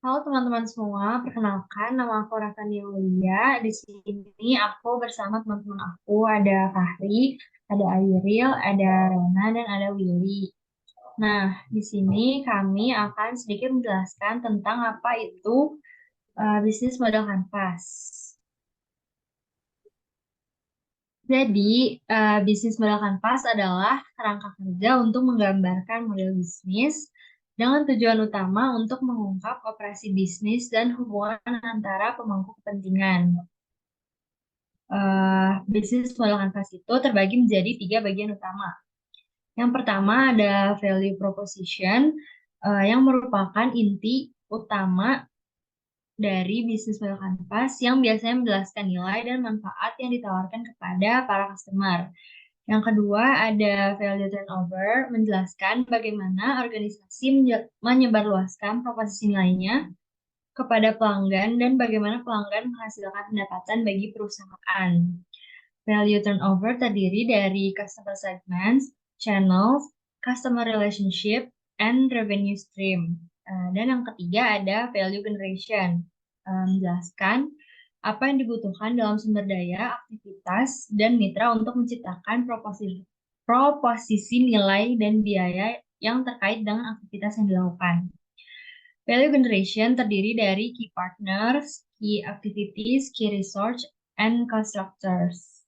Halo teman-teman semua, perkenalkan nama aku Rafani Aulia. Di sini aku bersama teman-teman aku ada Fahri, ada Ayril, ada Rena, dan ada Willy. Nah, di sini kami akan sedikit menjelaskan tentang apa itu bisnis model kanvas. Jadi, bisnis model kanvas adalah kerangka kerja untuk menggambarkan model bisnis dengan tujuan utama untuk mengungkap operasi bisnis dan hubungan antara pemangku kepentingan. Bisnis model kanvas itu terbagi menjadi tiga bagian utama. Yang pertama ada value proposition, yang merupakan inti utama dari bisnis model kanvas yang biasanya menjelaskan nilai dan manfaat yang ditawarkan kepada para customer. Yang kedua ada value turnover, menjelaskan bagaimana organisasi menyebarluaskan proposisi nilainya kepada pelanggan dan bagaimana pelanggan menghasilkan pendapatan bagi perusahaan. Value turnover terdiri dari customer segments, channels, customer relationship, and revenue stream. Dan yang ketiga ada value generation, menjelaskan apa yang dibutuhkan dalam sumber daya, aktivitas, dan mitra untuk menciptakan proposisi nilai dan biaya yang terkait dengan aktivitas yang dilakukan. Value generation terdiri dari key partners, key activities, key research, and cost structures.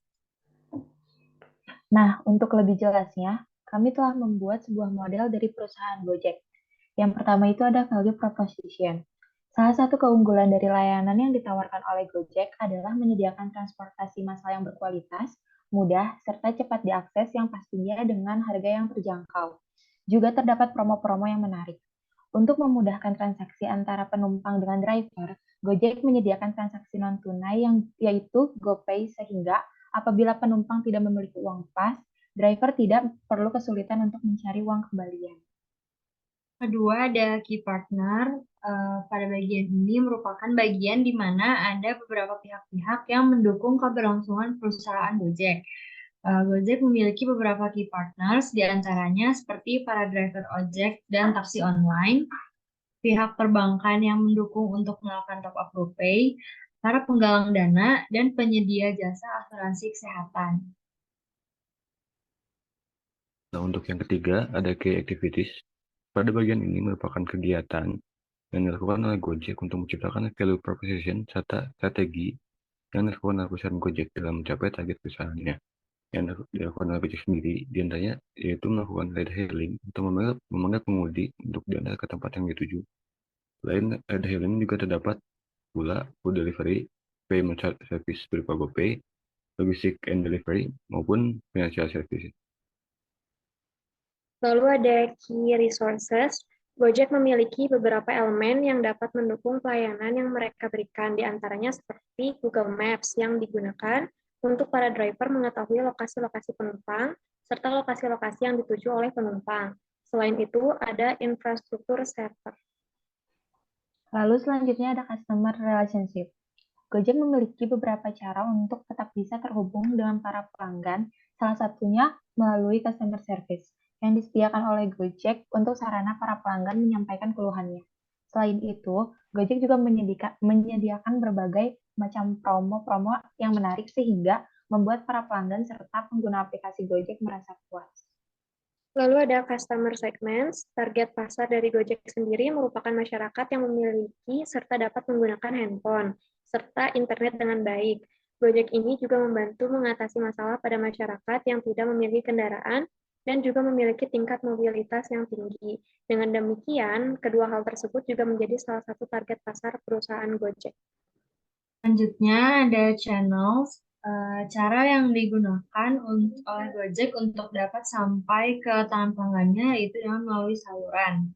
Nah, untuk lebih jelasnya, kami telah membuat sebuah model dari perusahaan Gojek. Yang pertama itu ada value proposition. Salah satu keunggulan dari layanan yang ditawarkan oleh Gojek adalah menyediakan transportasi massal yang berkualitas, mudah, serta cepat diakses yang pastinya dengan harga yang terjangkau. Juga terdapat promo-promo yang menarik. Untuk memudahkan transaksi antara penumpang dengan driver, Gojek menyediakan transaksi non-tunai yang yaitu GoPay sehingga apabila penumpang tidak memiliki uang pas, driver tidak perlu kesulitan untuk mencari uang kembalian. Kedua, ada key partner. Pada bagian ini merupakan bagian di mana ada beberapa pihak-pihak yang mendukung keberlangsungan perusahaan Gojek. Gojek memiliki beberapa key partners, di antaranya seperti para driver ojek dan taksi online, pihak perbankan yang mendukung untuk melakukan top up GoPay, para penggalang dana, dan penyedia jasa asuransi kesehatan. Nah, untuk yang ketiga, ada key activities. Pada bagian ini merupakan kegiatan yang dilakukan oleh Gojek untuk menciptakan value proposition serta strategi yang dilakukan oleh perusahaan Gojek dalam mencapai target perusahaannya. Yang dilakukan oleh Gojek sendiri, diantaranya yaitu melakukan ride hailing atau memanggil pengemudi untuk diantar ke tempat yang dituju. Selain ride hailing juga terdapat pula food delivery, payment service berupa GoPay, logistik and delivery, maupun financial services. Lalu ada key resources. Gojek memiliki beberapa elemen yang dapat mendukung pelayanan yang mereka berikan, di antaranya seperti Google Maps yang digunakan untuk para driver mengetahui lokasi-lokasi penumpang, serta lokasi-lokasi yang dituju oleh penumpang. Selain itu, ada infrastruktur server. Lalu selanjutnya ada customer relationship. Gojek memiliki beberapa cara untuk tetap bisa terhubung dengan para pelanggan, salah satunya melalui customer service yang disediakan oleh Gojek untuk sarana para pelanggan menyampaikan keluhannya. Selain itu, Gojek juga menyediakan berbagai macam promo-promo yang menarik sehingga membuat para pelanggan serta pengguna aplikasi Gojek merasa puas. Lalu ada customer segments. Target pasar dari Gojek sendiri merupakan masyarakat yang memiliki serta dapat menggunakan handphone, serta internet dengan baik. Gojek ini juga membantu mengatasi masalah pada masyarakat yang tidak memiliki kendaraan dan juga memiliki tingkat mobilitas yang tinggi. Dengan demikian, kedua hal tersebut juga menjadi salah satu target pasar perusahaan Gojek. Selanjutnya ada channels, cara yang digunakan oleh Gojek untuk dapat sampai ke tangan pelanggannya yaitu dengan melalui saluran.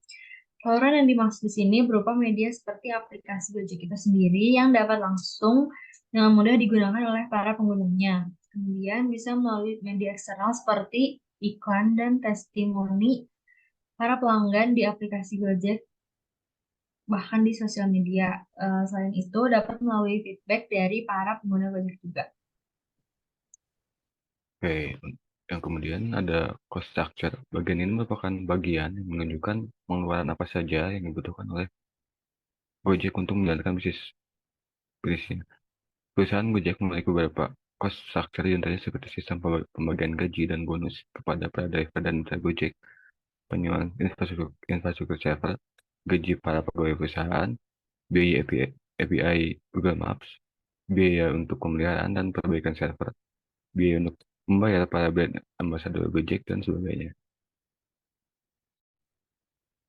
Saluran yang dimaksud di sini berupa media seperti aplikasi Gojek itu sendiri yang dapat langsung dengan mudah digunakan oleh para penggunanya. Kemudian bisa melalui media eksternal seperti iklan dan testimoni para pelanggan di aplikasi Gojek bahkan di sosial media. Selain itu, dapat melalui feedback dari para pengguna Gojek juga. Oke, yang kemudian ada cost structure. Bagian ini merupakan bagian yang menunjukkan pengeluaran apa saja yang dibutuhkan oleh Gojek untuk menjalankan bisnisnya. Perusahaan Gojek memiliki beberapa cost structure diantaranya seperti sistem pembagian gaji dan bonus kepada para driver dan mitra Gojek, penyewaan infrastruktur server, gaji para pegawai perusahaan, biaya API Google Maps, biaya untuk pemeliharaan dan perbaikan server, biaya untuk membayar para brand ambassador Gojek, dan sebagainya.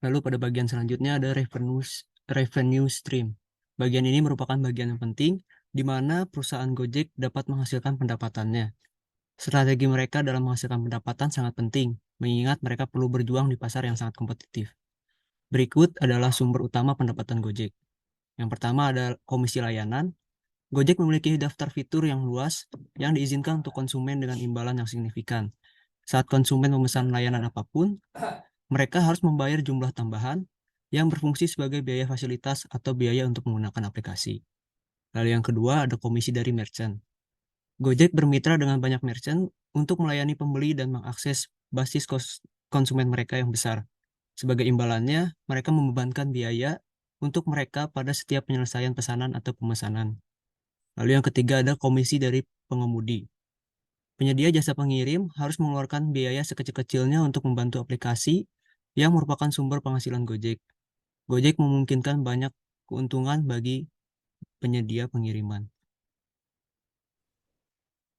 Lalu pada bagian selanjutnya ada revenue stream. Bagian ini merupakan bagian yang penting di mana perusahaan Gojek dapat menghasilkan pendapatannya. Strategi mereka dalam menghasilkan pendapatan sangat penting, mengingat mereka perlu berjuang di pasar yang sangat kompetitif. Berikut adalah sumber utama pendapatan Gojek. Yang pertama ada komisi layanan. Gojek memiliki daftar fitur yang luas yang diizinkan untuk konsumen dengan imbalan yang signifikan. Saat konsumen memesan layanan apapun, mereka harus membayar jumlah tambahan yang berfungsi sebagai biaya fasilitas atau biaya untuk menggunakan aplikasi. Lalu yang kedua ada komisi dari merchant. Gojek bermitra dengan banyak merchant untuk melayani pembeli dan mengakses basis konsumen mereka yang besar. Sebagai imbalannya, mereka membebankan biaya untuk mereka pada setiap penyelesaian pesanan atau pemesanan. Lalu yang ketiga ada komisi dari pengemudi. Penyedia jasa pengirim harus mengeluarkan biaya sekecil-kecilnya untuk membantu aplikasi yang merupakan sumber penghasilan Gojek. Gojek memungkinkan banyak keuntungan bagi penyedia pengiriman.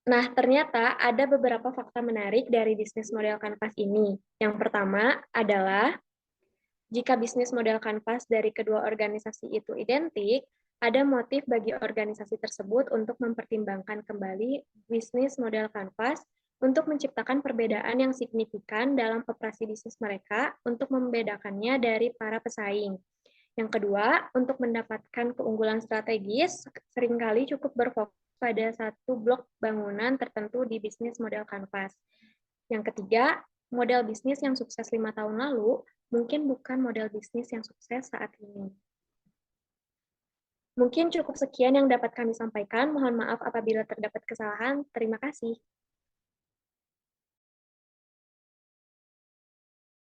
Nah, ternyata ada beberapa fakta menarik dari bisnis model Kanvas ini. Yang pertama adalah, jika bisnis model Kanvas dari kedua organisasi itu identik, ada motif bagi organisasi tersebut untuk mempertimbangkan kembali bisnis model Kanvas untuk menciptakan perbedaan yang signifikan dalam operasi bisnis mereka untuk membedakannya dari para pesaing. Yang kedua, untuk mendapatkan keunggulan strategis, seringkali cukup berfokus pada satu blok bangunan tertentu di bisnis model Kanvas. Yang ketiga, model bisnis yang sukses 5 tahun lalu mungkin bukan model bisnis yang sukses saat ini. Mungkin cukup sekian yang dapat kami sampaikan. Mohon maaf apabila terdapat kesalahan. Terima kasih.